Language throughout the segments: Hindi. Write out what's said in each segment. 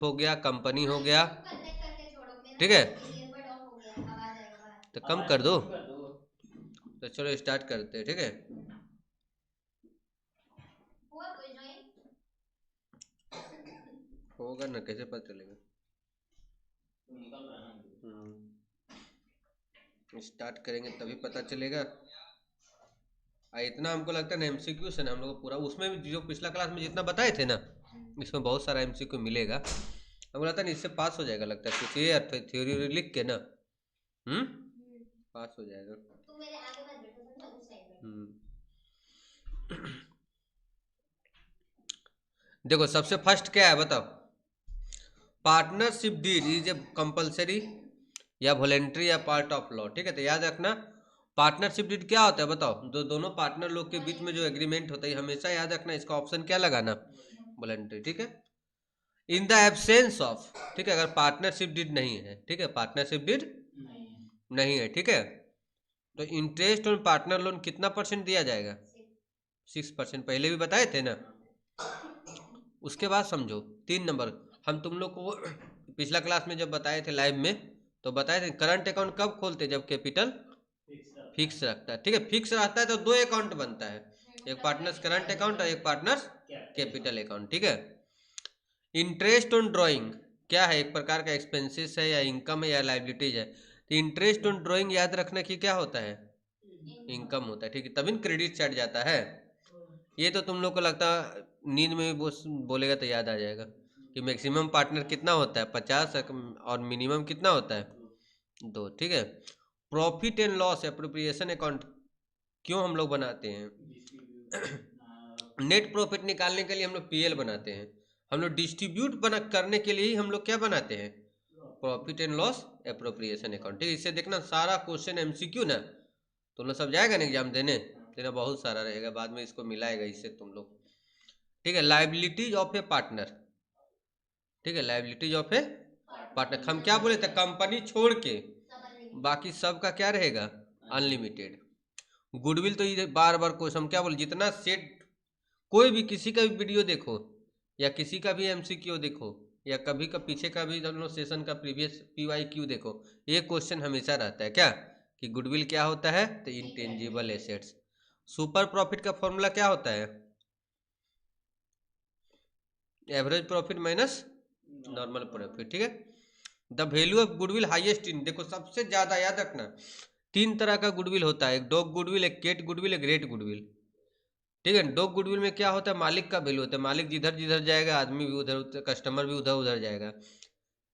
हो गया, कंपनी हो गया, ठीक है। तो कम कर दो। तो चलो स्टार्ट करते हैं, ठीक है। होगा ना, कैसे पता चलेगा। स्टार्ट करेंगे तभी पता चलेगा। इतना हमको लगता है ना एमसीक्यू से ना हम लोग पूरा, उसमें भी जो पिछला क्लास में जितना बताए थे ना, इसमें बहुत सारा एमसीक्यू मिलेगा। हमको लगता है ना इससे पास हो जाएगा, लगता है कुछ ये थ्योरी लिख के ना। हम्म। पास हो जाएगा। हम्म। देखो सबसे फर्स्ट क्या है बताओ। Partnership deed is a compulsory या वॉलेंट्री या पार्ट ऑफ लॉ, ठीक है। तो याद रखना पार्टनरशिप डीड क्या होता है बताओ। दोनों पार्टनर लोग के बीच में जो एग्रीमेंट होता है, हमेशा याद रखना इसका ऑप्शन क्या लगाना, वॉलेंट्री, ठीक है। इन द एब्सेंस ऑफ, ठीक है, अगर पार्टनरशिप डीड नहीं है, ठीक है, पार्टनरशिप डीड नहीं है, ठीक है, तो इंटरेस्ट ऑन पार्टनर लोन कितना परसेंट दिया जाएगा, 6%। पहले भी बताए थे ना। उसके बाद समझो 3 नंबर, हम तुम लोग को पिछला क्लास में जब बताए थे लाइव में, तो बताए थे करंट अकाउंट कब खोलते जब कैपिटल फिक्स रखता है, ठीक है। फिक्स रहता है तो 2 अकाउंट बनता है, एक पार्टनर्स करंट अकाउंट और एक पार्टनर्स कैपिटल अकाउंट, ठीक है। इंटरेस्ट ऑन ड्राइंग क्या है, एक प्रकार का एक्सपेंसेस है या इनकम है या लाइबिलिटीज है। तो इंटरेस्ट ऑन ड्राइंग याद रखना कि क्या होता है, इनकम होता है, ठीक है, तभी क्रेडिट चढ़ जाता है। ये तो तुम लोग को लगता नींद में भी बोलेगा तो याद आ जाएगा कि मैक्सिमम पार्टनर कितना होता है 50 और मिनिमम कितना होता है 2, ठीक है। Profit and loss appropriation account क्यों हम लोग बनाते हैं। नेट प्रॉफिट निकालने के लिए हम लोग पीएल बनाते हैं। हम लोग डिस्ट्रीब्यूट बना करने के लिए ही हम लोग क्या बनाते हैं, profit and loss appropriation account, ठीक है। इससे देखना सारा क्वेश्चन एमसीक्यू ना तुम लोग सब जाएगा ना एग्जाम देने, तेरा बहुत सारा रहेगा, बाद में इसको मिलाएगा इससे तुम लोग, ठीक है। लाइबिलिटीज ऑफ ए पार्टनर, ठीक है, लाइबिलिटीज ऑफ ए पार्टनर, हम क्या बोले थे, कंपनी छोड़ के बाकी सब का क्या रहेगा, अनलिमिटेड। गुडविल तो ये बार बार क्वेश्चन हम क्या बोले, जितना सेट कोई भी किसी का भी वीडियो देखो या किसी का भी एमसीक्यू देखो या कभी का पीछे का भी दोनों सेशन का प्रीवियस पीवाईक्यू देखो, एक क्वेश्चन हमेशा रहता है क्या, कि गुडविल क्या होता है, तो इंटेंजिबल एसेट्स। सुपर प्रॉफिट का फॉर्मूला क्या होता है, average profit minus normal profit, ठीक है। The value of goodwill highest in, देखो सबसे ज्यादा याद रखना 3 तरह का गुडविल होता है, एक डॉग गुडविल, एक केट गुडविल, एक ग्रेट गुडविल, ठीक है। डॉग गुडविल में क्या होता है, मालिक का वैल्यू होता है, मालिक जिधर जिधर जाएगा आदमी भी उधर उधर, कस्टमर भी उधर उधर जाएगा।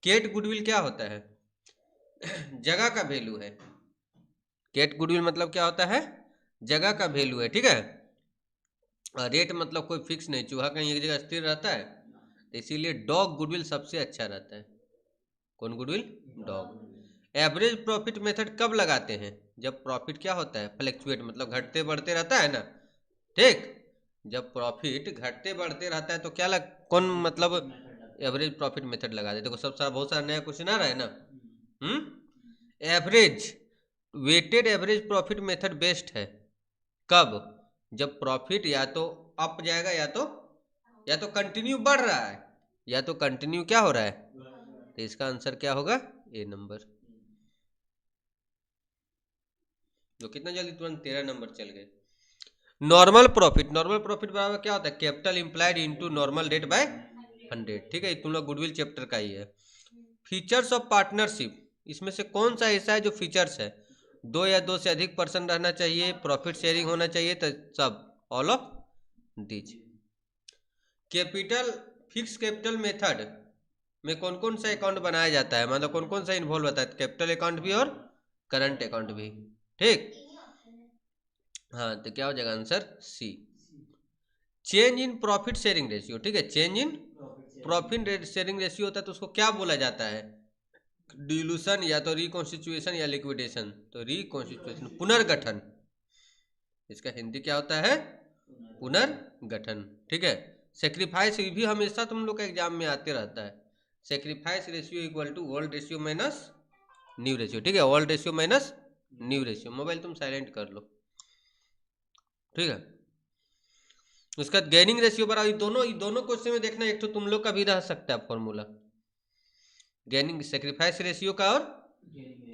केट गुडविल क्या होता है, जगह का वैल्यू है। केट गुडविल मतलब क्या होता है, जगह का वैल्यू है, ठीक है। रेट मतलब कोई फिक्स नहीं, चूहा कहीं एक जगह स्थिर रहता है, तो इसीलिए डॉग गुडविल सबसे अच्छा रहता है। कौन goodwill, dog. Average profit method कब लगाते हैं, जब प्रॉफिट क्या होता है, फ्लैक्चुएट मतलब घटते बढ़ते रहता है ना, ठीक। जब प्रॉफिट घटते बढ़ते रहता है तो क्या कौन मतलब एवरेज प्रॉफिट मेथड लगा दे। देखो सब सारा बहुत सारा नया क्वेश्चन आ रहा है ना। Average weighted average profit method best है कब, जब प्रॉफिट या तो अप जाएगा या तो कंटिन्यू बढ़ रहा है या तो कंटिन्यू क्या हो रहा है, तो इसका आंसर क्या होगा, ए नंबर। तो कितना जल्दी तुरंत 13 नंबर चल गए। नॉर्मल प्रॉफिट बराबर क्या होता है, capital implied into normal rate by 100, ठीक है। तुम लोग गुडविल चैप्टर का ही है। फीचर्स ऑफ पार्टनरशिप, इसमें से कौन सा ऐसा है जो फीचर्स है, 2 या 2 से अधिक पर्सन रहना चाहिए, प्रॉफिट शेयरिंग होना चाहिए, तो सब all of these. Capital fix capital method में कौन कौन सा अकाउंट बनाया जाता है, मतलब कौन कौन सा इन्वॉल्व होता है, कैपिटल अकाउंट भी और करंट अकाउंट भी, ठीक। हाँ तो क्या हो जाएगा answer C. Change in profit sharing ratio, ठीक है, change in profit sharing ratio होता है तो उसको क्या बोला जाता है, डिल्यूशन या तो रिकॉन्स्टिट्यूशन या लिक्विडेशन, तो रिकॉन्स्टिट्यूशन पुनर्गठन, इसका हिंदी क्या होता है, पुनर्गठन, ठीक है। सेक्रीफाइस भी हमेशा तुम लोग का एग्जाम में आते रहता है, sacrifice ratio equal to old ratio minus new ratio, ठीक है, old ratio minus new ratio. Mobile तुम साइलेंट कर लो, ठीक है। उसका गेनिंग रेशियो बराबर, ये दोनों क्वेश्चन में देखना, एक तो तुम लोग का भी रह सकता है फॉर्मूला, गेनिंग सेक्रीफाइस रेशियो का और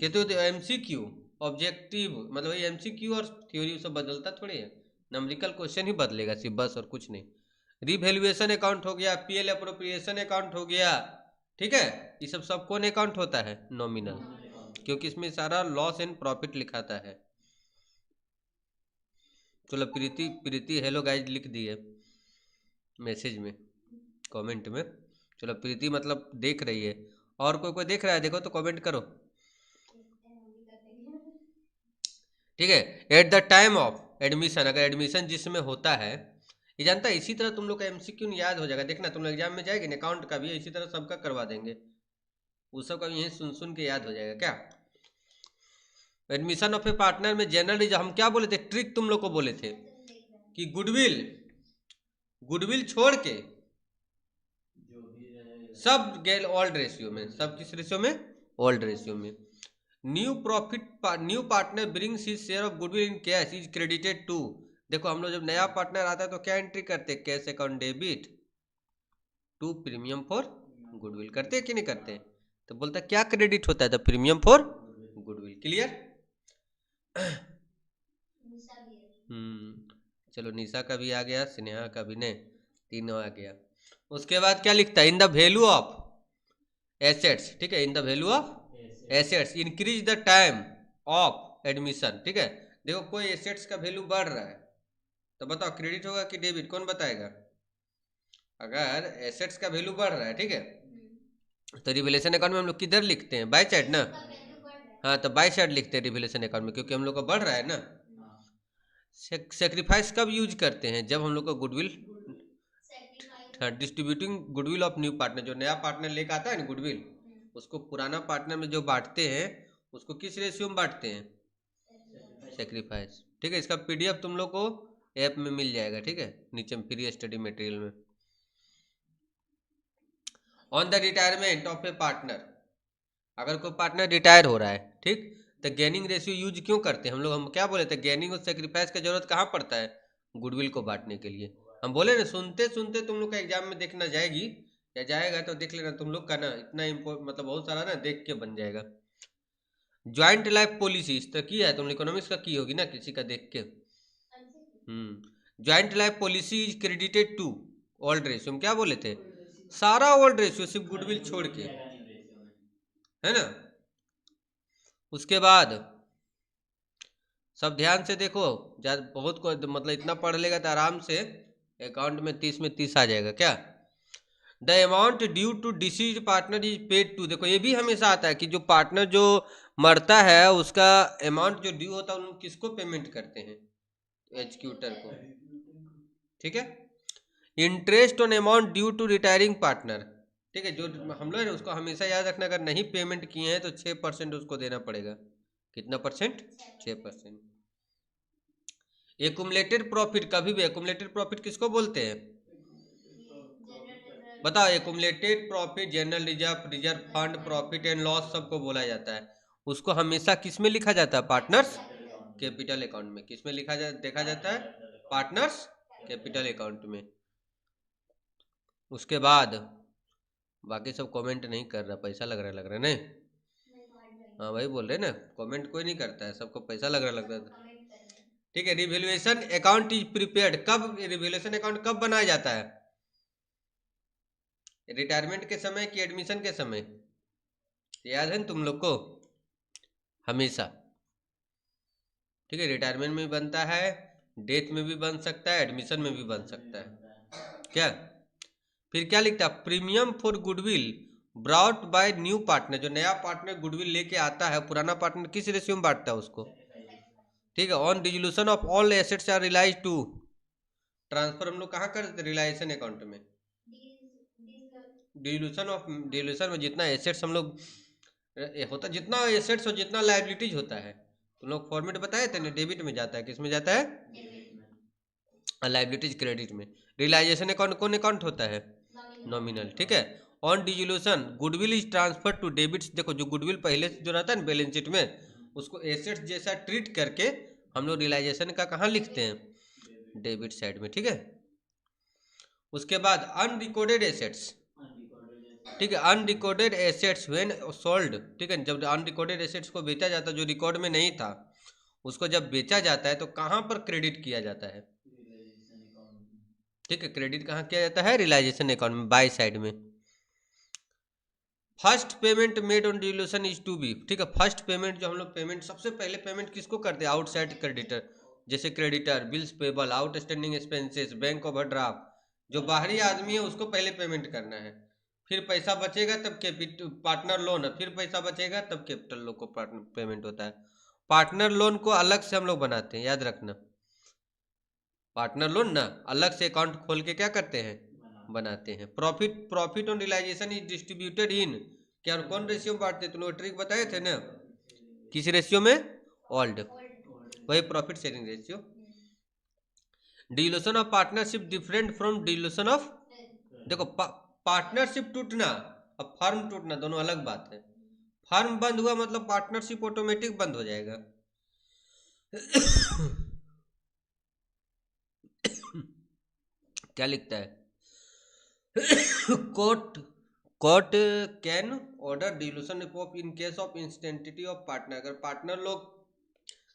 कहते हो एमसीक्यू ऑब्जेक्टिव, मतलब ये एमसीक्यू और थ्योरी सब बदलता थोड़ी है, नंबरिकल क्वेश्चन ही बदलेगा सिर्फ, बस और कुछ नहीं। रिवैल्यूएशन अकाउंट हो गया, पीएल अप्रोप्रिएशन अकाउंट हो गया, ठीक है, ये सब सब कौन अकाउंट होता है? नॉमिनल, क्योंकि इसमें सारा लॉस एंड प्रॉफिट लिखाता है। चलो प्रीति हेलो गाइज लिख दी है मैसेज में, कमेंट में। चलो प्रीति मतलब देख रही है, और कोई देख रहा है देखो तो कमेंट करो, ठीक है। At the time of admission, अगर एडमिशन जिसमें होता है, ये जानता है, इसी तरह तुम लोग का एमसीक्यू याद हो जाएगा, देखना तुम लोग एग्जाम में जाएगी ना, अकाउंट का भी इसी तरह सबका करवा देंगे, उस सब का भी यही सुन सुन के याद हो जाएगा। क्या एडमिशन ऑफ ए पार्टनर में जनरली हम क्या बोले थे, ट्रिक तुम लोग को बोले थे कि गुडविल छोड़ के सब गेल ओल्ड रेशियो में, सब किस रेशियो में? ओल्ड रेशियो में। New partner brings his share of goodwill in cash is credited to. देखो हम लोग जब नया पार्टनर आता है तो क्या एंट्री करते हैं? Cash account debit to premium for goodwill, करते हैं कि नहीं करते? तो बोलता है क्या क्रेडिट होता है? तो प्रीमियम फॉर गुडविल। क्लियर? चलो निशा का भी आ गया, स्नेहा का भी, नहीं तीनों आ गया। उसके बाद क्या लिखता है? In the value of assets, ठीक है, in the value of assets increase the time of admission, ठीक है। देखो कोई एसेट्स का वैल्यू बढ़ रहा है तो बताओ क्रेडिट होगा कि डेबिट, कौन बताएगा? अगर एसेट्स का वैल्यू बढ़ रहा है, ठीक है, तो रिवैल्यूएशन अकाउंट में हम लोग किधर लिखते हैं? बाय साइड ना, हाँ, तो बाय साइड लिखते हैं रिवैल्यूएशन अकाउंट में, क्योंकि हम लोग का बढ़ रहा है ना। सेक्रीफाइस कब यूज करते हैं? जब हम लोग का goodwill, distributing goodwill of new partner, जो नया पार्टनर लेकर आता है ना गुडविल, उसको पुराना पार्टनर में जो बांटते हैं उसको किस रेशियो में बांटते हैं? सेक्रीफाइस, ठीक है। इसका पीडीएफ तुम लोग को ऐप में मिल जाएगा, ठीक है, नीचे में फ्री स्टडी मटेरियल में। On the retirement of A partner, अगर कोई पार्टनर रिटायर हो रहा है, ठीक, तो गेनिंग रेशियो यूज क्यों करते हैं हम लोग? हम क्या बोले थे, गेनिंग और सेक्रीफाइस का जरूरत कहाँ पड़ता है? गुडविल को बांटने के लिए। हम बोले ना, सुनते सुनते तुम लोग का एग्जाम में देखना जाएगी या जाएगा तो देख लेना तुम लोग का ना, इतना मतलब बहुत सारा ना देख के बन जाएगा। ज्वाइंट लाइफ पॉलिसी इस तरह की है, तुम इकोनॉमिक्स का की होगी ना किसी का देख के। Joint life policy is credited to old ratio, हम क्या बोले थे? सारा ओल्ड रेशियो सिर्फ गुडविल छोड़ के, है ना। उसके बाद सब ध्यान से देखो, बहुत को मतलब इतना पढ़ लेगा तो आराम से अकाउंट में 30 में 30 आ जाएगा। क्या the amount due to deceased partner is paid to, देखो ये भी हमेशा आता है कि जो पार्टनर जो मरता है उसका अमाउंट जो ड्यू होता है उन किसको पेमेंट करते हैं? एग्जीक्यूटर को, ठीक है। Interest on amount due to retiring partner, ठीक है, जो हम लोग उसको हमेशा याद रखना, अगर नहीं पेमेंट किए हैं तो 6% उसको देना पड़ेगा। कितना परसेंट? 6%। एक्युमुलेटेड प्रॉफिट, कभी भी एक्युमुलेटेड प्रॉफिट किसको बोलते हैं? बताओ, accumulated profit general reserve, reserve fund, profit and loss सबको बोला जाता है। उसको हमेशा किस में लिखा जाता है? पार्टनर्स कैपिटल अकाउंट में। किस में देखा जाता है? पार्टनर्स कैपिटल अकाउंट में। उसके बाद बाकी सब कमेंट नहीं कर रहा, पैसा लग रहा है नहीं? हाँ वही बोल रहे ना, कमेंट कोई नहीं करता है, सबको पैसा लग रहा है। ठीक है, रिवैल्यूएशन अकाउंट इज प्रिपेयर्ड, कब रिवैल्यूएशन अकाउंट कब बनाया जाता है? रिटायरमेंट के समय कि एडमिशन के समय? याद है ना तुम लोग को? हमेशा, ठीक है, रिटायरमेंट में भी बनता है, डेथ में भी बन सकता है, एडमिशन में भी बन सकता है। क्या फिर क्या लिखता है? Premium for goodwill brought by new partner, जो नया पार्टनर गुडविल लेके आता है, पुराना पार्टनर किस रेशियो में बांटता है उसको? ठीक है। On dissolution of all assets are realise to, transfer हम लोग कहाँ कर देते? रियलाइजेशन अकाउंट में। डिसोल्यूशन में जितना एसेट्स हम लोग होता, जितना एसेट्स और जितना लायबिलिटीज होता है, तुम लोग फॉर्मेट बताए थे ना, डेबिट में जाता है, किस में जाता है? लायबिलिटीज क्रेडिट में। रियलाइजेशन अकाउंट कौन अकाउंट होता है? नॉमिनल, ठीक है। On dissolution goodwill is transfer to debits, देखो जो गुडविल पहले से जो रहता है ना बैलेंस शीट में, उसको एसेट्स जैसा ट्रीट करके हम लोग रियलाइजेशन का कहाँ लिखते हैं? डेबिट साइड में, ठीक है। उसके बाद अनरिकॉर्डेड एसेट्स, ठीक है। अनरिकॉर्डेड एसेट्स व्हेन सोल्ड, ठीक है, जब अनरिकॉर्डेड एसेट्स को बेचा जाता है जो रिकॉर्ड में नहीं था, उसको जब बेचा जाता है तो कहाँ पर क्रेडिट किया जाता है? ठीक है, क्रेडिट कहाँ किया जाता है? रियलाइजेशन अकाउंट में, बाय साइड में। First payment made on dissolution is to be, ठीक है, फर्स्ट पेमेंट जो हम लोग पेमेंट सबसे पहले पेमेंट किसको करते हैं? आउटसाइड क्रेडिटर, जैसे creditor, bills payable, outstanding expenses, bank overdraft, जो बाहरी आदमी है उसको पहले पेमेंट करना है, फिर पैसा बचेगा तब कैपिटल पार्टनर लोन है, फिर पैसा बचेगा तब कैपिटल लोन को पेमेंट होता है। पार्टनर लोन को अलग से हम लोग बनाते हैं, याद रखना, पार्टनर लोन ना अलग से अकाउंट खोल के क्या करते हैं? बनाते हैं। Profit on realisation is distributed in, क्या कौन रेशियो में बांटते हैं? तुम लोग ट्रिक बताए थे ना, किस रेशियो में? ओल्ड, वही profit sharing ratio. Dissolution of partnership different from dissolution of, देखो पार्टनरशिप टूटना और फर्म टूटना दोनों अलग बात है। फर्म बंद हुआ मतलब पार्टनरशिप ऑटोमेटिक बंद हो जाएगा। क्या लिखता है? Court court can order dilution of in case of insanity of partner, अगर पार्टनर लोग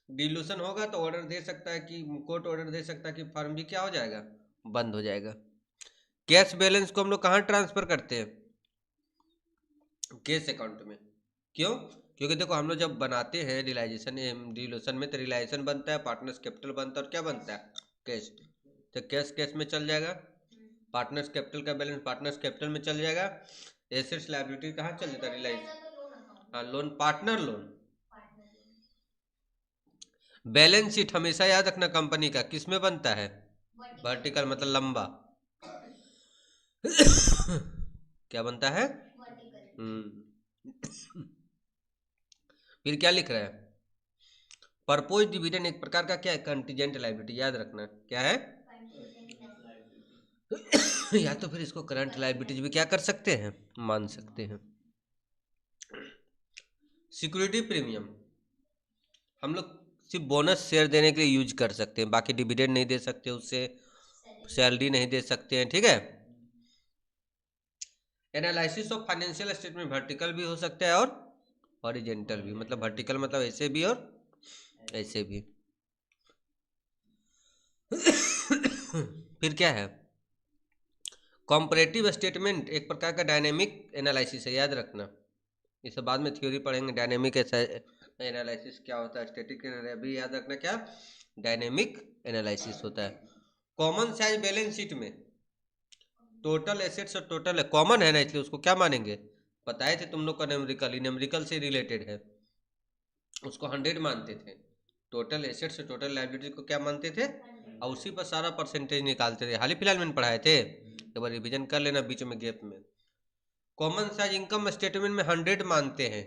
डिल्यूशन होगा तो ऑर्डर दे सकता है कि कोर्ट ऑर्डर दे सकता है कि फर्म भी क्या हो जाएगा? बंद हो जाएगा। कैश बैलेंस को हम लोग कहाँ ट्रांसफर करते हैं? कैश अकाउंट में। क्यों? क्योंकि देखो हम लोग जब बनाते हैं रियलाइजेशन डिल्यूशन में तो रियलाइजेशन बनता है, पार्टनर्स कैपिटल बनता है और क्या बनता है? कैश। तो कैश कैश में चल जाएगा, पार्टनर्स कैपिटल का बैलेंस पार्टनर्स कैपिटल में चल जाएगा, एसेट्स लायबिलिटी कहाँ चल जाता है? रियलाइज, हाँ loan, partner loan. Balance sheet हमेशा याद रखना कंपनी का किस में बनता है? वर्टिकल, मतलब लंबा। क्या बनता है? फिर क्या लिख रहा है? परपोज डिविडेंड एक प्रकार का क्या है? कंटीजेंट लायबिलिटी, याद रखना क्या है? या तो फिर इसको करंट लायबिलिटीज भी क्या कर सकते हैं? मान सकते हैं। सिक्योरिटी प्रीमियम हम लोग सिर्फ बोनस शेयर देने के लिए यूज कर सकते हैं, बाकी डिविडेंड नहीं दे सकते, उससे सैलरी नहीं दे सकते हैं, ठीक है। Analysis of financial statement vertical भी हो सकता है और हॉरिजॉन्टल भी, मतलब वर्टिकल मतलब ऐसे भी और ऐसे भी। फिर क्या है? कॉम्परेटिव स्टेटमेंट एक प्रकार का डायनेमिक एनालिसिस है, याद रखना, इसे बाद में थ्योरी पढ़ेंगे। डायनेमिक एनालिसिस क्या होता है, स्टैटिक अभी याद रखना क्या डायनेमिक एनालिसिस होता है। कॉमन साइज बैलेंस शीट में टोटल एसेट्स और टोटल कॉमन है ना, इसलिए उसको क्या मानेंगे? बताए थे तुम लोग का न्यूमेरिकल, न्यूमेरिकल से रिलेटेड है, उसको 100 मानते थे। टोटल एसेट्स और टोटल लायबिलिटी को क्या मानते थे? और उसी पर सारा परसेंटेज निकालते थे। हाल ही फिलहाल में पढ़ाए थे, एक बार रिविजन कर लेना बीच में गैप में। कॉमन साइज इनकम स्टेटमेंट में 100 मानते हैं,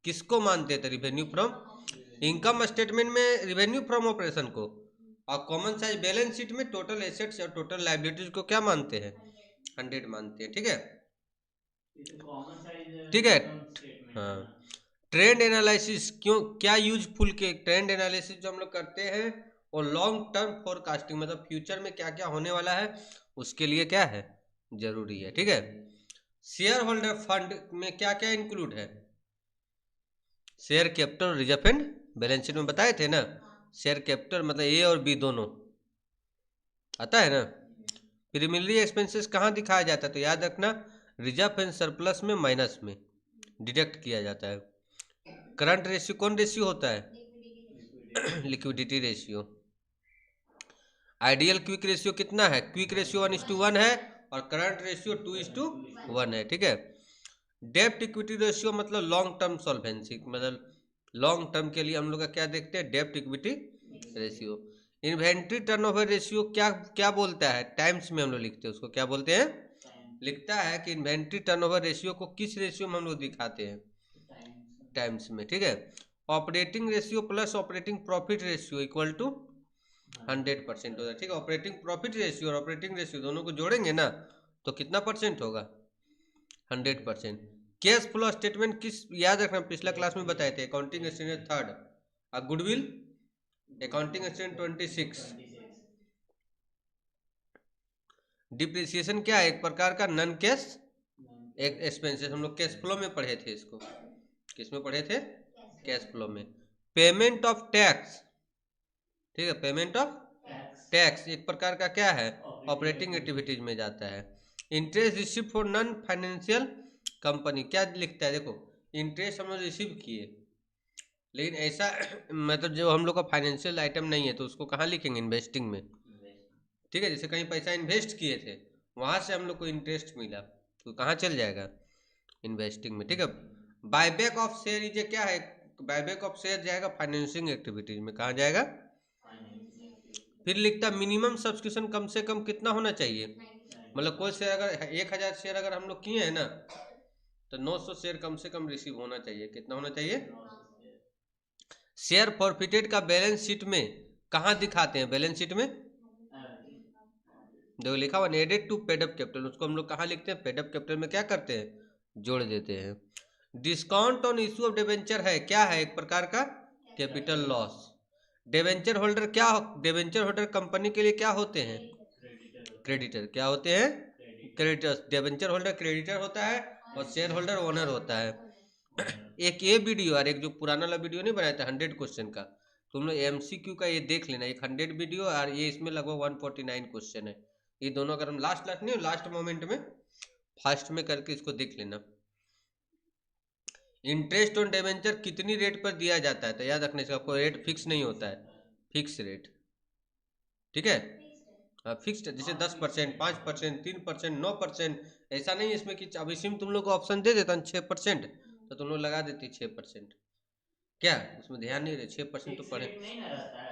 किसको मानते थे? रिवेन्यू फ्रॉम, इनकम स्टेटमेंट में रिवेन्यू फ्रॉम ऑपरेशन को, और कॉमन साइज बैलेंस शीट में टोटल एसेट्स और टोटल लायबिलिटीज को क्या मानते हैं? 100 मानते हैं, ठीक है। ठीक है, हाँ। ट्रेंड एनालिसिस क्यों क्या यूजफुल के? ट्रेंड एनालिसिस जो हम लोग करते हैं वो लॉन्ग टर्म फोरकास्टिंग, मतलब फ्यूचर में क्या क्या होने वाला है उसके लिए क्या है? जरूरी है, ठीक है। शेयर होल्डर फंड में क्या क्या इंक्लूड है? Share capital, reserve and balance sheet में बताए थे ना। शेयर कैपिटल मतलब ए और बी दोनों आता है ना। प्रीमिनरी एक्सपेंसेस कहाँ दिखाया जाता है? तो याद रखना रिजर्व एंड सरप्लस में माइनस में डिडक्ट किया जाता है। करंट रेशियो कौन रेशियो होता है? Liquidity ratio. Ideal quick ratio कितना है? क्विक रेशियो 1:1 है और करंट रेशियो 2:1 है, ठीक है। डेब्ट इक्विटी रेशियो मतलब लॉन्ग टर्म सॉल्वेंसी, मतलब लॉन्ग टर्म के लिए हम लोग का क्या देखते हैं? डेब्ट equity ratio. Inventory turnover ratio क्या क्या बोलता है? टाइम्स में हम लोग लिखते हैं उसको, क्या बोलते हैं? लिखता है कि इन्वेंट्री टर्नओवर रेशियो को किस रेशियो में हम लोग दिखाते हैं? टाइम्स में, ठीक है। Operating ratio plus operating profit ratio equal to 100% होता है, ठीक है। ऑपरेटिंग प्रॉफिट रेशियो और ऑपरेटिंग रेशियो दोनों को जोड़ेंगे ना तो कितना परसेंट होगा? 100%। कैश फ्लो स्टेटमेंट किस, याद रखना पिछला क्लास में बताए थे, अकाउंटिंग स्टैंडर्ड 3rd और गुडविल अकाउंटिंग स्टैंडर्ड 26। डिप्रिसिएशन क्या है? एक प्रकार का नॉन कैश एक एक्सपेंसेस हम लोग कैश फ्लो में पढ़े थे इसको, किस में पढ़े थे? कैश फ्लो में। पेमेंट ऑफ टैक्स, ठीक है, पेमेंट ऑफ टैक्स एक प्रकार का क्या है? ऑपरेटिंग एक्टिविटीज में जाता है। Interest receive for non financial company, क्या लिखता है देखो, इंटरेस्ट हम लोग रिसीव किए, लेकिन ऐसा मतलब जो हम लोग का फाइनेंशियल आइटम नहीं है तो उसको कहाँ लिखेंगे? इन्वेस्टिंग में, ठीक है। जैसे कहीं पैसा इन्वेस्ट किए थे, वहां से हम लोग को इंटरेस्ट मिला, तो कहाँ चल जाएगा? इन्वेस्टिंग में, ठीक है। बायबैक ऑफ शेयर, ये क्या है? बायबैक ऑफ शेयर जाएगा फाइनेंसिंग एक्टिविटीज में, कहाँ जाएगा? फिर लिखता मिनिमम सब्सक्रिप्शन कम से कम कितना होना चाहिए, मतलब कोई शेयर अगर 1000 शेयर अगर हम लोग किए हैं ना, तो 900 शेयर कम से कम रिसीव होना चाहिए। कितना होना चाहिए? शेयर फॉरफिटेड का बैलेंस शीट में कहाँ दिखाते हैं? बैलेंस शीट में देखो लिखा हुआ एडेड टू पेडअप कैपिटल, उसको हम लोग कहाँ लिखते हैं? पेडअप कैपिटल में क्या करते हैं? जोड़ देते हैं। Discount on issue of debenture है, क्या है? एक प्रकार का कैपिटल लॉस। डिबेंचर होल्डर क्या, डिबेंचर होल्डर कंपनी के लिए क्या होते हैं? क्रेडिटर। क्या होते हैं? क्रेडिटर्स। डिबेंचर होल्डर क्रेडिटर होता है और शेयर होल्डर ओनर होता है। एक ये वीडियो और एक जो पुराना वाला वीडियो नहीं बनाया था 100 क्वेश्चन का, तुम लोग MCQ का ये देख लेना, एक 100 वीडियो और ये इसमें लगभग 149 क्वेश्चन है। ये दोनों अगर हम लास्ट लास्ट नहीं, लास्ट मोमेंट में फास्ट में करके इसको देख लेना। इंटरेस्ट ऑन डिबेंचर कितनी रेट पर दिया जाता है? तो याद रखने से आपको रेट फिक्स नहीं होता है, फिक्स रेट, ठीक है। हाँ फिक्स्ड, जैसे 10%, 5%, 3%, 9%, ऐसा नहीं है इसमें कि अब इसी में तुम लोग को ऑप्शन दे देता 6%, तो तुम लोग लगा देती 6%, क्या उसमें ध्यान नहीं रहे? 6% तो पढ़े,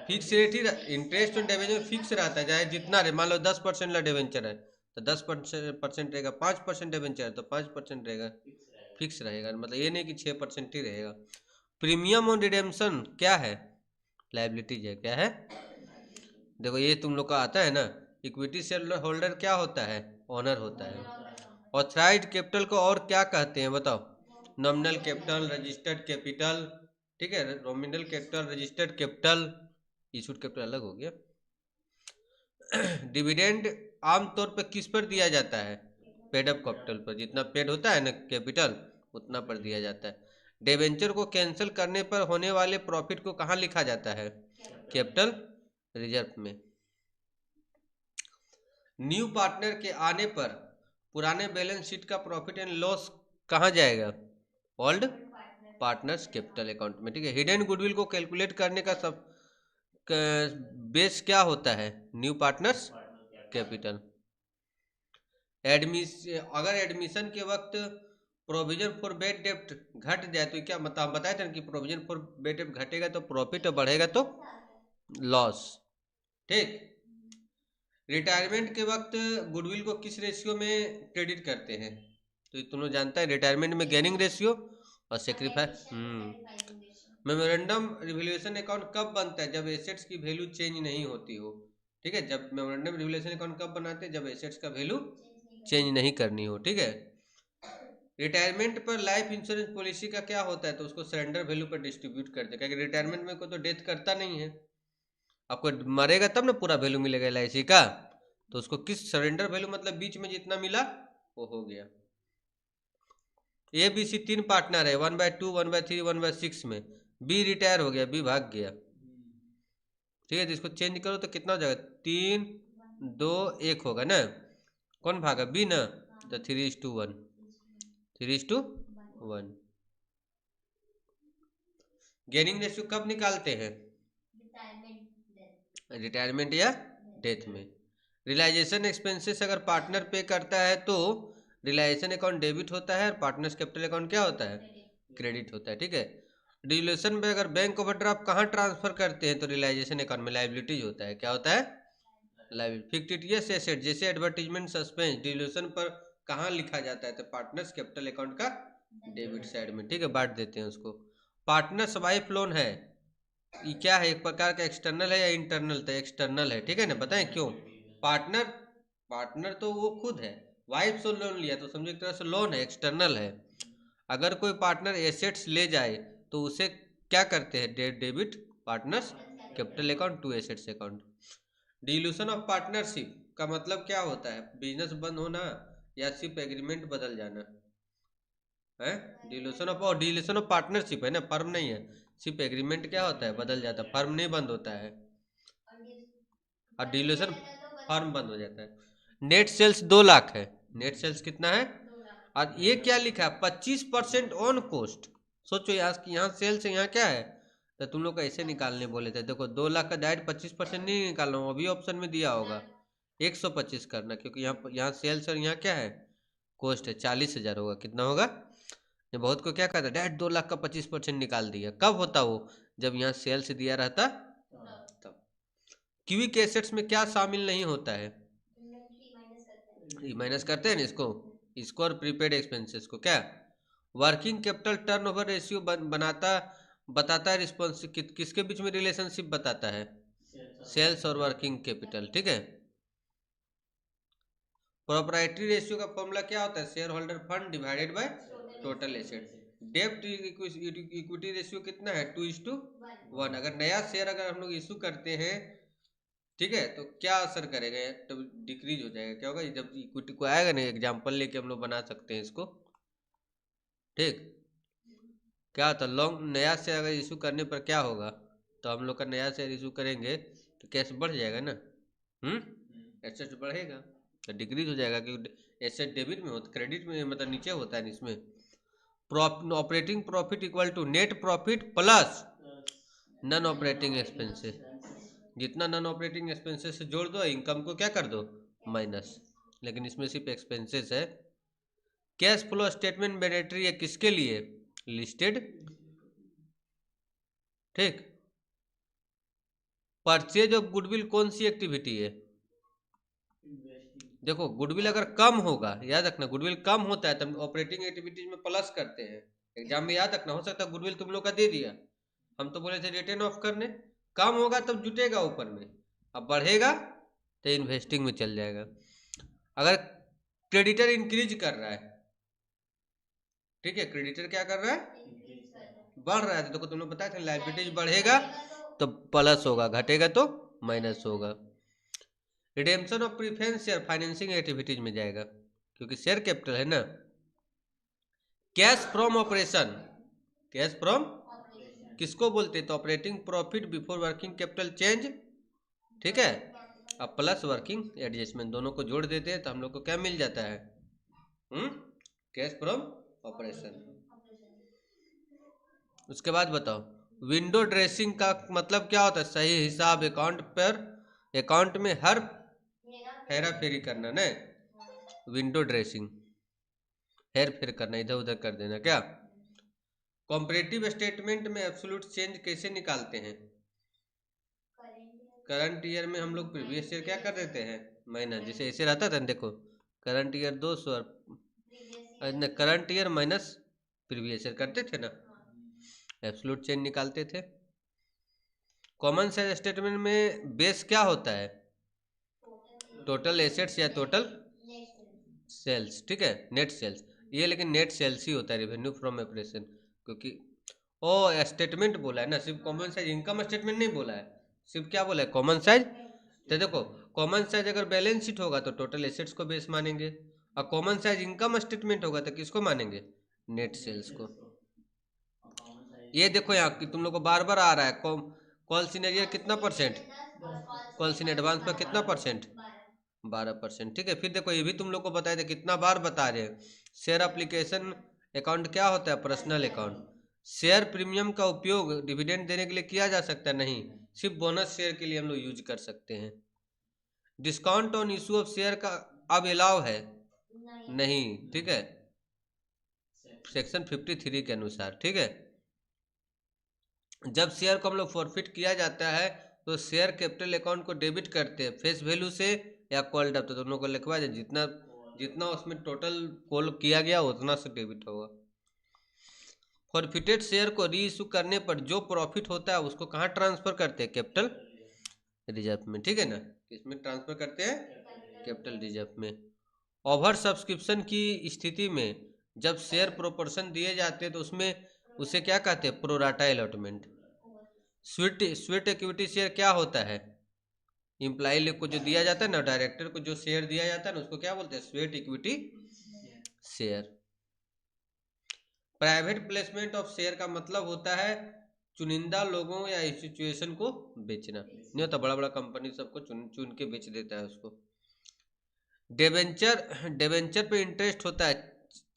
fix rate he. Interest on debenture fix रहता है, चाहे जितना रहे। मान लो 10% ला डिबेंचर है तो 10% रहेगा, 5% डिबेंचर है तो 5% रहेगा, फिक्स रहेगा। मतलब ये नहीं कि 6% ही रहेगा। प्रीमियम ऑन रिडेम्पशन क्या है? लाइबिलिटीज है, क्या है? देखो ये तुम लोग का आता है ना, इक्विटी शेयर होल्डर क्या होता है? ओनर होता है। ऑथराइज्ड कैपिटल को और क्या कहते हैं बताओ? नॉमिनल कैपिटल, रजिस्टर्ड कैपिटल, ठीक है। Nominal capital, registered capital, issued capital अलग हो गया। डिविडेंड आमतौर पर किस पर दिया जाता है? पेड अप कैपिटल पर, जितना पेड होता है ना कैपिटल उतना पर दिया जाता है। डिबेंचर को कैंसिल करने पर होने वाले प्रॉफिट को कहाँ लिखा जाता है? कैपिटल रिजर्व में। न्यू पार्टनर के आने पर पुराने बैलेंस शीट का प्रॉफिट एंड लॉस कहाँ जाएगा? ओल्ड पार्टनर्स कैपिटल अकाउंट में, ठीक है। हिडन गुडविल को कैलकुलेट करने का सब बेस क्या होता है? New partners capital. अगर एडमिशन के वक्त प्रोविजन फॉर बेड डेप्ट घट जाए तो क्या मतलब, हम बताए थे कि प्रोविजन फॉर बेड डेप्ट घटेगा तो प्रॉफिट और बढ़ेगा तो लॉस, ठीक। रिटायरमेंट के वक्त गुडविल को किस रेशियो में क्रेडिट करते हैं? तो ये तुम लोग जानता है, रिटायरमेंट में गेनिंग रेशियो और सेक्रीफाइस। मेमोरेंडम रिवैल्यूएशन अकाउंट कब बनता है? जब एसेट्स की वैल्यू चेंज नहीं होती हो, ठीक है। जब मेमोरेंडम रिवैल्यूएशन अकाउंट कब बनाते हैं? जब एसेट्स का वैल्यू चेंज नहीं करनी हो, ठीक है। रिटायरमेंट पर लाइफ इंश्योरेंस पॉलिसी का क्या होता है? तो उसको सरेंडर वैल्यू पर डिस्ट्रीब्यूट करते हैं, क्योंकि रिटायरमेंट में कोई तो डेथ करता नहीं है, आपको मरेगा तब ना पूरा वैल्यू मिलेगा LIC का, तो उसको किस सरेंडर वैल्यू, मतलब बीच में जितना मिला वो हो गया। ABC 3 पार्टनर है, 1/2, 1/3, 1/6 में। B रिटायर हो गया, B भाग गया, ठीक है। तो इसको चेंज करो तो कितना हो जाएगा? 3, 2, 1 होगा ना। कौन भागा? B ना, तो 3:1, 3:1। गेनिंग रेशियो कब निकालते हैं? रिटायरमेंट या डेथ में। रियलाइजेशन एक्सपेंसेस अगर पार्टनर पे करता है तो रियलाइजेशन अकाउंट डेबिट होता है और पार्टनर्स कैपिटल अकाउंट क्या होता है? क्रेडिट होता है, ठीक है। डिल्यूशन में अगर बैंक ओवरड्राफ्ट कहाँ ट्रांसफर करते हैं तो रियलाइजेशन अकाउंट में लाइबिलिटीज होता है, क्या होता है? लाइबिलिटी। फिक्टिटियस एसेट जैसे एडवर्टीजमेंट, सस्पेंस, डिल्यूशन पर कहाँ लिखा जाता है? तो पार्टनर्स कैपिटल अकाउंट का डेबिट साइड में, ठीक है, बांट देते हैं उसको। पार्टनर्स वाइफ लोन है, ये क्या है? एक प्रकार का एक्सटर्नल है या इंटरनल? तो एक्सटर्नल है, ठीक है ना। बताएं क्यों? पार्टनर, पार्टनर तो वो खुद है, वाइफ से लोन लिया तो समझो एक तरह से लोन है, एक्सटर्नल है। अगर कोई पार्टनर एसेट्स ले जाए तो उसे क्या करते हैं? Debit partners capital account to assets account. Dissolution of partnership का मतलब क्या होता है? बिजनेस बंद होना या सिर्फ एग्रीमेंट बदल जाना? है डिलीशन ऑफ पार्टनरशिप है ना, फर्म नहीं है। सिर्फ एग्रीमेंट क्या होता है, बदल जाता है, फर्म नहीं बंद होता है। और डिलीशन फर्म बंद हो जाता है। नेट सेल्स 2 लाख है, नेट सेल्स कितना है, और ये क्या लिखा है 25% ऑन कोस्ट। सोचो यहाँ सेल्स है, यहाँ क्या है, तो तुम लोग को ऐसे निकालने बोले थे। देखो 2 लाख का डायरेक्ट 25% नहीं निकालना हूँ, अभी ऑप्शन में दिया होगा 125 करना, क्योंकि यहाँ सेल्स और यहाँ क्या है कोस्ट है, 40,000 होगा, कितना होगा। ये बहुत को क्या कहता है, डायरेक्ट 2 लाख का 25% निकाल दिया। कब होता वो, जब यहाँ सेल्स दिया रहता तब। क्विक एसेट्स में क्या शामिल नहीं होता है, माइनस करते हैं ना इसको और प्रीपेड एक्सपेंसेस को। क्या वर्किंग कैपिटल टर्नओवर रेशियो बताता है रिस्पॉन्स किसके बीच में रिलेशनशिप बताता है, सेल्स और वर्किंग कैपिटल, ठीक है। प्रोप्राइटरी रेशियो का फॉर्मूला क्या होता है, share holder fund divided by total asset. डेब्ट इक्विटी रेशियो कितना है 2:1। अगर नया शेयर अगर हम लोग इशू करते हैं, ठीक है, तो क्या असर करेगा, तो डिक्रीज हो जाएगा। क्या होगा, जब इक्विटी को आएगा ना, एग्जांपल लेके हम लोग बना सकते हैं इसको, ठीक। क्या होता है लॉन्ग नया शेयर अगर इशू करने पर क्या होगा, तो हम लोग का नया शेयर इशू करेंगे तो कैश बढ़ जाएगा ना, एसेट बढ़ेगा, तो डिक्रीज हो जाएगा, क्योंकि एसेट डेबिट में होता, क्रेडिट में मतलब नीचे होता है इसमें। Operating profit equal to net profit plus non operating expenses. जितना नॉन ऑपरेटिंग एक्सपेंसेस से जोड़ दो, इनकम को क्या कर दो माइनस, लेकिन इसमें सिर्फ एक्सपेंसेस है। कैश फ्लो स्टेटमेंट मैंडेटरी है किसके लिए, लिस्टेड, ठीक। परचेज ऑफ गुडविल कौन सी एक्टिविटी है, देखो गुडविल अगर कम होगा, याद रखना गुडविल कम होता है तब ऑपरेटिंग एक्टिविटीज में प्लस करते हैं। एग्जाम में याद रखना, हो सकता है गुडविल तुम लोग का दे दिया, हम तो बोले थे रिटर्न ऑफ करने, कम होगा तब जुटेगा ऊपर में, अब बढ़ेगा तो इन्वेस्टिंग में चल जाएगा। अगर क्रेडिटर इंक्रीज कर रहा है, ठीक है, क्रेडिटर क्या कर रहा है बढ़ रहा है, तो तुमने बताया था लायबिलिटीज बढ़ेगा तो प्लस होगा, घटेगा तो माइनस होगा। Redemption of preference share financing activities में जाएगा, क्योंकि शेयर कैपिटल है ना। Cash from operation, cash from किसको बोलते हैं, तो operating profit before working capital change, ठीक है, अब प्लस वर्किंग एडजस्टमेंट दोनों को जोड़ देते हैं तो हम लोग को क्या मिल जाता है, कैश फ्रॉम ऑपरेशन। उसके बाद बताओ विंडो ड्रेसिंग का मतलब क्या होता है, सही हिसाब अकाउंट में हर हेरा फेरी करना ना, विंडो ड्रेसिंग हेर फेर करना, इधर उधर कर देना। क्या कॉम्परेटिव स्टेटमेंट में एब्सोल्यूट चेंज कैसे निकालते हैं, करंट ईयर में हम लोग प्रीवियस ईयर क्या कर देते हैं माइनस, जैसे ऐसे रहता था देखो, current year 200 current year minus previous year करते थे ना, एब्सोल्यूट चेंज निकालते थे। कॉमन साइज स्टेटमेंट में बेस क्या होता है, टोटल एसेट्स या टोटल सेल्स, ठीक है, नेट सेल्स, ये लेकिन नेट सेल्स ही होता है रेवेन्यू फ्रॉम ऑपरेशन, क्योंकि ओ स्टेटमेंट बोला है ना, सिर्फ कॉमन साइज इनकम स्टेटमेंट नहीं बोला है, सिर्फ क्या बोला है कॉमन साइज। तो देखो कॉमन साइज अगर बैलेंस शीट होगा तो टोटल एसेट्स को बेस मानेंगे, और कॉमन साइज इनकम स्टेटमेंट होगा तो किसको मानेंगे, नेट सेल्स को। ये देखो यहाँ कि तुम लोग को बार बार आ रहा है कॉल सीनियर कितना परसेंट, कॉल सीन एडवांस पर कितना परसेंट 12%, ठीक है। फिर देखो ये भी तुम लोग को बताया था, कितना बार बता रहे हैं, शेयर एप्लीकेशन अकाउंट क्या होता है, पर्सनल अकाउंट। शेयर प्रीमियम का उपयोग डिविडेंड देने के लिए किया जा सकता है, नहीं, सिर्फ बोनस शेयर के लिए हम लोग यूज कर सकते हैं। Discount on issue of share का अब अलाउ है, नहीं, ठीक है, सेक्शन 53 के अनुसार, ठीक है। जब शेयर को हम लोग फॉरफिट किया जाता है तो शेयर कैपिटल अकाउंट को डेबिट करते हैं फेस वैल्यू से या कॉल्ड अप, तो दोनों को लिखवा जाए, जितना जितना उसमें टोटल कॉल किया गया उतना से डेबिट होगा। फॉरफिटेड शेयर को री इशू करने पर जो प्रॉफिट होता है उसको कहाँ ट्रांसफर करते हैं, कैपिटल रिजर्व में, ठीक है ना, इसमें ट्रांसफर करते हैं कैपिटल रिजर्व में। ओवर सब्सक्रिप्शन की स्थिति में जब शेयर प्रोपोर्शन दिए जाते हैं तो उसमें उसे क्या कहते हैं, pro rata allotment. Sweet equity share क्या होता है, इम्प्लाई को जो दिया जाता है ना, डायरेक्टर को जो शेयर दिया जाता है ना, उसको क्या बोलते हैं, sweet equity share. Private placement of share का मतलब होता है चुनिंदा लोगों या इंस्टीट्यूशन को बेचना, नहीं होता बड़ा बड़ा कंपनी सबको चुन चुन के बेच देता है उसको। डिबेंचर, डिबेंचर पे इंटरेस्ट होता है,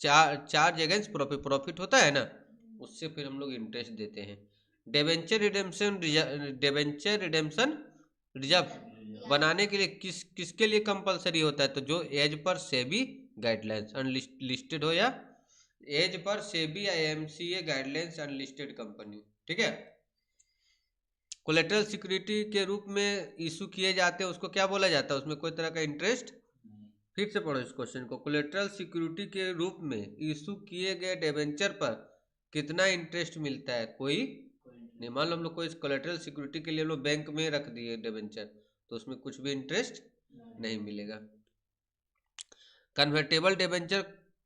चार्ज अगेंस्ट प्रॉफिट, प्रॉफिट होता है ना, उससे फिर हम लोग इंटरेस्ट देते हैं। Debenture redemption, debenture redemption reserve बनाने के लिए किसके लिए कंपलसरी होता है, तो जो as per SEBI guidelines unlisted हो, या एज पर सेबी या एमसीए गाइडलाइंस अनलिस्टेड कंपनी, ठीक है। कोलेटरल सिक्योरिटी के रूप में इशू किए जाते हैं, उसको क्या बोला जाता है, उसमें कोई तरह का इंटरेस्ट, फिर से पढ़ो इस क्वेश्चन को, कोलेटरल सिक्योरिटी के रूप में इशू किए गए डिबेंचर पर कितना इंटरेस्ट मिलता है, कोई नहीं। मान लो हम लोग कोई कोलेटरल सिक्योरिटी के लिए हम लोग बैंक में रख दिए डिबेंचर, तो उसमें कुछ भी इंटरेस्ट नहीं मिलेगा। कन्वर्टेबल डिबेंचर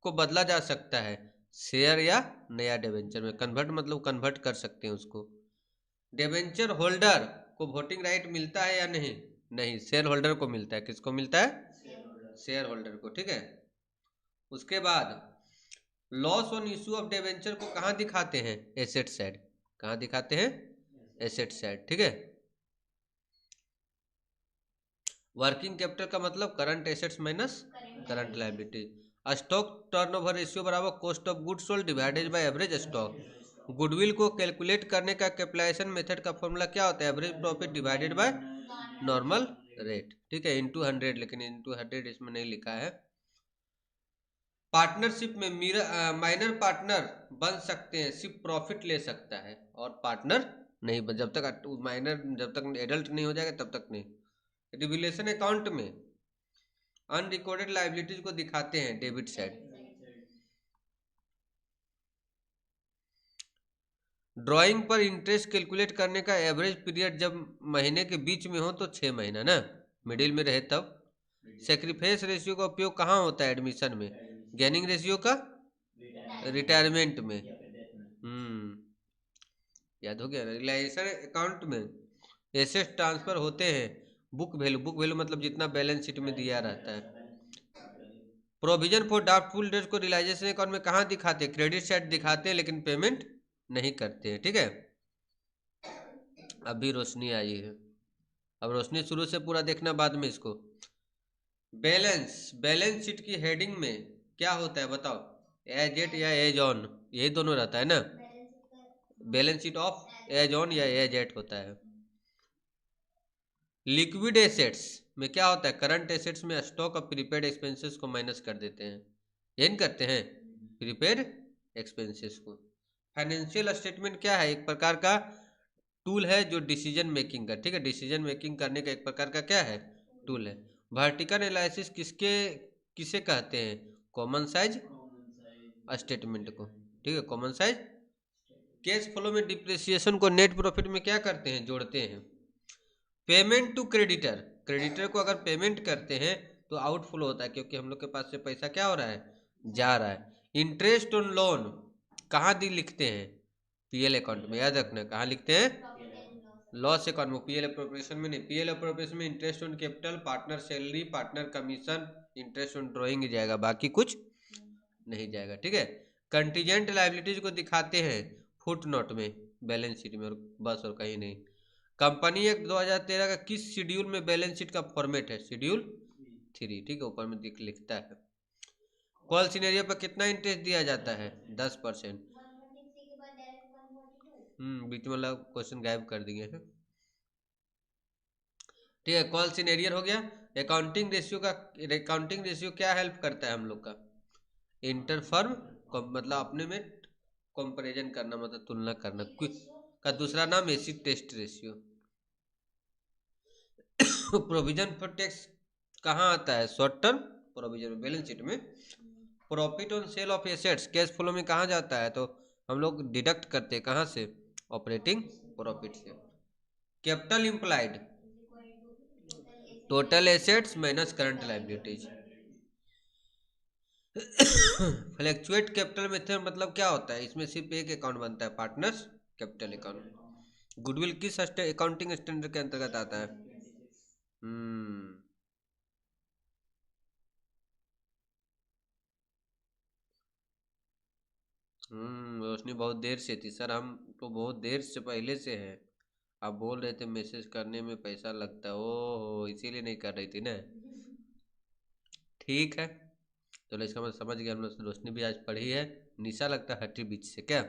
को बदला जा सकता है शेयर या नया डिबेंचर में, कन्वर्ट मतलब कन्वर्ट कर सकते हैं उसको। डिबेंचर होल्डर को वोटिंग राइट मिलता है या नहीं, नहीं, शेयर होल्डर को मिलता है, किसको मिलता है, शेयर होल्डर को, ठीक है। उसके बाद loss on issue of debenture को कहाँ दिखाते हैं, एसेट साइड, कहाँ दिखाते हैं, एसेट साइड, ठीक है। वर्किंग कैपिटल का मतलब current assets minus current liability. Stock turnover ratio बराबर cost of goods sold divided by average stock. Goodwill को कैलकुलेट करने का कैपिटलाइजेशन मेथड का फॉर्मूला क्या होता है, average profit divided by normal rate, ठीक है, इंटू 100, लेकिन इंटू 100 इसमें नहीं लिखा है। पार्टनरशिप में माइनर पार्टनर बन सकते हैं, सिर्फ प्रॉफिट ले सकता है, और पार्टनर नहीं, जब तक माइनर, जब तक एडल्ट नहीं हो जाएगा तब तक नहीं। रिवलेशन अकाउंट में अनरिकॉर्डेड लाइबिलिटीज को दिखाते हैं डेबिट साइड। ड्राइंग पर इंटरेस्ट कैलकुलेट करने का एवरेज पीरियड जब महीने के बीच में हो तो 6 महीना ना, मिडिल में रहे तब। सेक्रीफाइस रेशियो का उपयोग कहाँ होता है, एडमिशन में। गेनिंग रेशियो का रिटायरमेंट में। याद हो गया ना। रिलायंस अकाउंट में एसेट ट्रांसफर होते हैं, बुक वैल्यू, बुक वैल्यू मतलब जितना बैलेंस शीट में दिया रहता है। प्रोविजन फॉर डाउटफुल डेट्स को रियलाइजेशन अकाउंट में कहाँ दिखाते हैं, क्रेडिट साइड दिखाते हैं, लेकिन पेमेंट नहीं करते हैं, ठीक है। अभी रोशनी आई है, अब रोशनी शुरू से पूरा देखना, बाद में इसको। बैलेंस, बैलेंस शीट की हेडिंग में क्या होता है बताओ, एज एट या एज ऑन, यही दोनों रहता है ना। Balance sheet of as on या एज एट होता है। लिक्विड एसेट्स में क्या होता है, करंट एसेट्स में स्टॉक और प्रीपेड एक्सपेंसेस को माइनस कर देते हैं, यही करते हैं, प्रीपेड एक्सपेंसेस को। फाइनेंशियल स्टेटमेंट क्या है, एक प्रकार का टूल है जो डिसीजन मेकिंग का, ठीक है, डिसीजन मेकिंग करने का एक प्रकार का क्या है, टूल है। वर्टिकल एनालिसिस किसके किसे कहते हैं, कॉमन साइज स्टेटमेंट को, ठीक है, कॉमन साइज। कैश फ्लो में डिप्रिसिएशन को नेट प्रॉफिट में क्या करते हैं, जोड़ते हैं। पेमेंट टू क्रेडिटर, क्रेडिटर को अगर पेमेंट करते हैं तो आउटफ्लो होता है, क्योंकि हम लोग के पास से पैसा क्या हो रहा है, जा रहा है। इंटरेस्ट ऑन लोन कहाँ दी लिखते हैं, पीएल अकाउंट में, याद रखना कहाँ लिखते हैं, लॉस अकाउंट में, पीएल अप्रोप्रिएशन में नहीं। पीएल अप्रोप्रिएशन में interest on capital, partner salary, partner commission, interest on drawing जाएगा, बाकी कुछ नहीं जाएगा, ठीक है। कंटीजेंट लाइबिलिटीज को दिखाते हैं फुट नोट में, बैलेंस शीट में, और बस और कहीं नहीं। कंपनी एक्ट 2013 का किस शेड्यूल में बैलेंस शीट का फॉर्मेट है, शेड्यूल 3, ठीक है, ऊपर में लिखता है। कॉल सिनेरियो पर कितना इंटरेस्ट दिया जाता है, 10%। बीच में वाला क्वेश्चन गायब कर दिए हैं, ठीक है। कॉल सिनेरियर हो गया। अकाउंटिंग रेशियो का, अकाउंटिंग रेशियो क्या हेल्प करता है हम लोग का, इंटर फर्म, मतलब अपने में कंपैरिजन करना, मतलब तुलना करना, का दूसरा नाम acid test ratio. Provision for tax कहाँ आता है, शॉर्ट टर्म प्रोविजन में, बैलेंस शीट में। Profit on sale of assets cash flow में कहाँ जाता है, तो हम लोग डिडक्ट करते हैं कहाँ से, ऑपरेटिंग प्रॉफिट से। Capital implied total assets minus current liabilities. Fluctuate capital method मतलब क्या होता है, इसमें सिर्फ एक अकाउंट बनता है, पार्टनर्स कैपिटल अकाउंट। गुडविल किस अकाउंटिंग स्टैंडर्ड के अंतर्गत आता है, हम्म रोशनी बहुत देर से थी सर, हम तो बहुत देर से पहले से हैं। आप बोल रहे थे मैसेज करने में पैसा लगता है, ओहो इसीलिए नहीं कर रही थी ना। ठीक है, चलो इसका मैं समझ गया, हम लोग रोशनी भी आज पढ़ी है। निशा लगता है हटी बीच से क्या।